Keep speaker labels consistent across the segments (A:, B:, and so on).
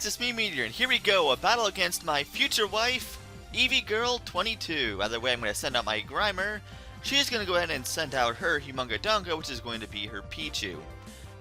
A: guys, it's me, Meteor, and here we go, a battle against my future wife, Eeveegirl22. Either way, I'm going to send out my Grimer. She's going to go ahead and send out her Humunga which is going to be her Pichu.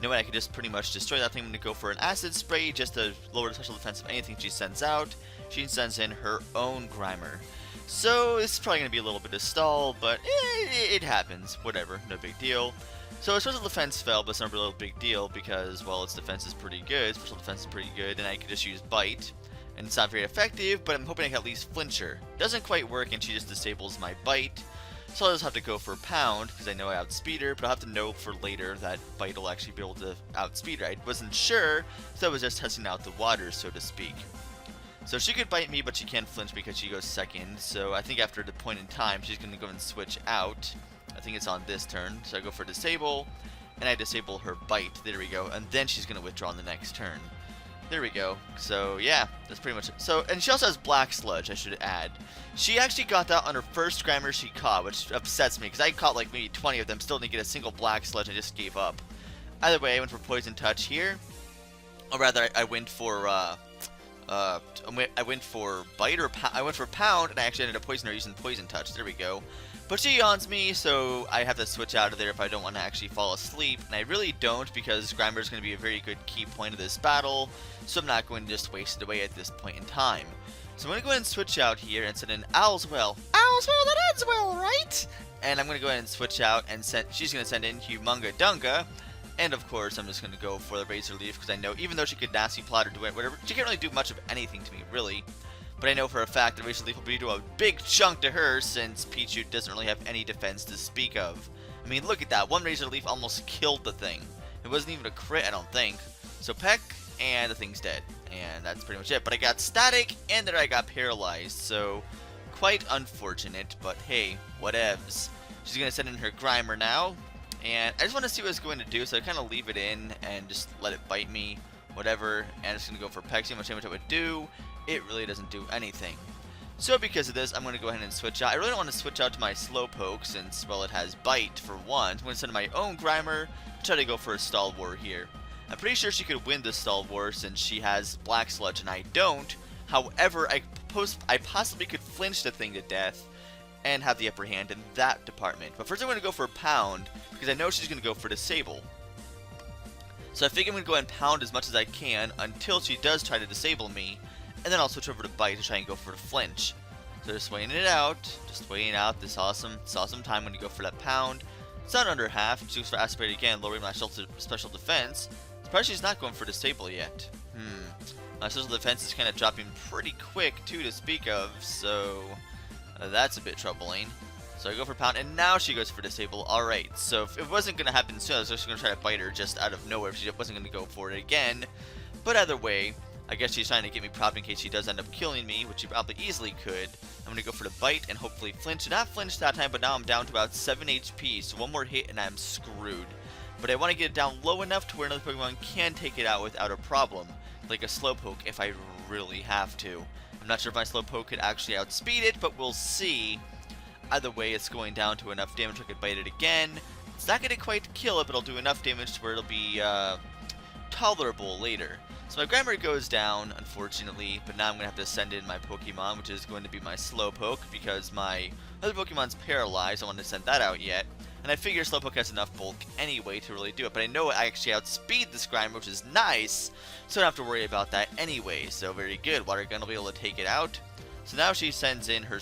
A: Knowing I can just pretty much destroy that thing, I'm going to go for an Acid Spray just to lower the special defense of anything she sends out. She sends in her own Grimer. So, this is probably going to be a little bit of stall, but it happens. Whatever, no big deal. So its special defense fell, but it's not a real big deal because, well, its defense is pretty good, special defense is pretty good, and I could just use Bite. And it's not very effective, but I'm hoping I can at least flinch her. Doesn't quite work, and she just disables my Bite. So I'll just have to go for Pound, because I know I outspeed her, but I'll have to know for later that Bite will actually be able to outspeed her. I wasn't sure, so I was just testing out the waters, so to speak. So she could bite me, but she can't flinch because she goes second, so I think after the point in time, she's going to go and switch out. I think it's on this turn, so I go for Disable, and I disable her Bite, there we go, and then she's going to withdraw on the next turn. There we go, so yeah, that's pretty much it. So, and she also has Black Sludge, I should add. She actually got that on her first Grimer she caught, which upsets me, because I caught like maybe 20 of them, still didn't get a single Black Sludge, and just gave up. Either way, I went for Poison Touch here, or rather, I went for, I went for Bite, or I went for Pound, and I actually ended up poisoning her using Poison Touch, there we go. But she yawns me, so I have to switch out of there if I don't want to actually fall asleep. And I really don't, because Grimer is going to be a very good key point of this battle, so I'm not going to just waste it away at this point in time. So I'm going to go ahead and switch out here and send in Owlswell. Owlswell, that ends well, right? And I'm going to go ahead and switch out and she's going to send in Humunga. And of course, I'm just going to go for the Razor Leaf, because I know even though she could Nasty Plot or do it, whatever, she can't really do much of anything to me, really. But I know for a fact that Razor Leaf will be doing a big chunk to her, since Pichu doesn't really have any defense to speak of. I mean, look at that. One Razor Leaf almost killed the thing. It wasn't even a crit, I don't think. So Peck, and the thing's dead. And that's pretty much it. But I got Static, and then I got Paralyzed. So, quite unfortunate, but hey, whatevs. She's going to send in her Grimer now. And I just want to see what it's going to do, so I kind of leave it in and just let it bite me. Whatever. And it's going to go for Peck, see how much damage it would do. It really doesn't do anything. So because of this, I'm going to go ahead and switch out. I really don't want to switch out to my Slowpoke since, well, it has Bite for one. I'm going to send my own Grimer to try to go for a Stall War here. I'm pretty sure she could win the Stall War since she has Black Sludge and I don't. However, I possibly could flinch the thing to death and have the upper hand in that department. But first I'm going to go for Pound because I know she's going to go for Disable. So I think I'm going to go ahead and Pound as much as I can until she does try to disable me. And then I'll switch over to Bite to try and go for the flinch. So just waiting it out. Just waiting out this awesome time when you go for that Pound. It's not under half. She goes for Aspirate again, lowering my special defense. Surprised she's not going for Disable yet. My special defense is kind of dropping pretty quick too to speak of. So that's a bit troubling. So I go for Pound, and now she goes for Disable. Alright, so if it wasn't going to happen soon, I was just going to try to bite her just out of nowhere if she wasn't going to go for it again. But either way, I guess she's trying to get me propped in case she does end up killing me, which she probably easily could. I'm going to go for the Bite and hopefully flinch. Not flinch that time, but now I'm down to about 7 HP, so one more hit and I'm screwed. But I want to get it down low enough to where another Pokemon can take it out without a problem, like a Slowpoke if I really have to. I'm not sure if my Slowpoke could actually outspeed it, but we'll see. Either way, it's going down to enough damage I could bite it again. It's not going to quite kill it, but it'll do enough damage to where it'll be tolerable later. So my Grimer goes down, unfortunately, but now I'm going to have to send in my Pokemon, which is going to be my Slowpoke, because my other Pokemon's paralyzed. I don't want to send that out yet. And I figure Slowpoke has enough bulk anyway to really do it, but I know I actually outspeed this Grimer, which is nice, so I don't have to worry about that anyway. So very good, Water Gun will be able to take it out. So now she sends in her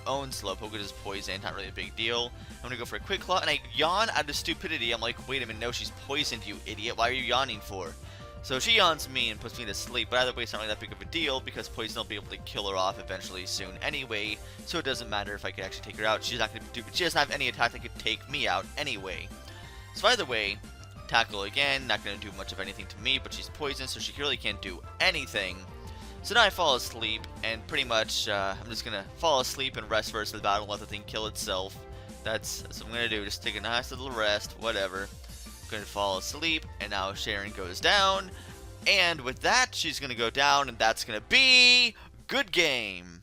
A: own Slowpoke, which is poison, not really a big deal. I'm going to go for a Quick Claw, and I yawn out of stupidity. I'm like, wait a minute, no, she's poisoned, you idiot. Why are you yawning for? So she yawns me and puts me to sleep, but either way it's not really that big of a deal because poison will be able to kill her off eventually soon anyway, so it doesn't matter if I could actually take her out. She's not going to do, she doesn't have any attack that could take me out anyway. So either way, tackle again, not going to do much of anything to me, but she's poisoned, so she really can't do anything. So now I fall asleep, and pretty much I'm just going to fall asleep and rest for the rest of the battle and let the thing kill itself. That's what I'm going to do, just take a nice little rest, whatever. Going to fall asleep, and now Sharon goes down, and with that she's going to go down, and that's going to be good game.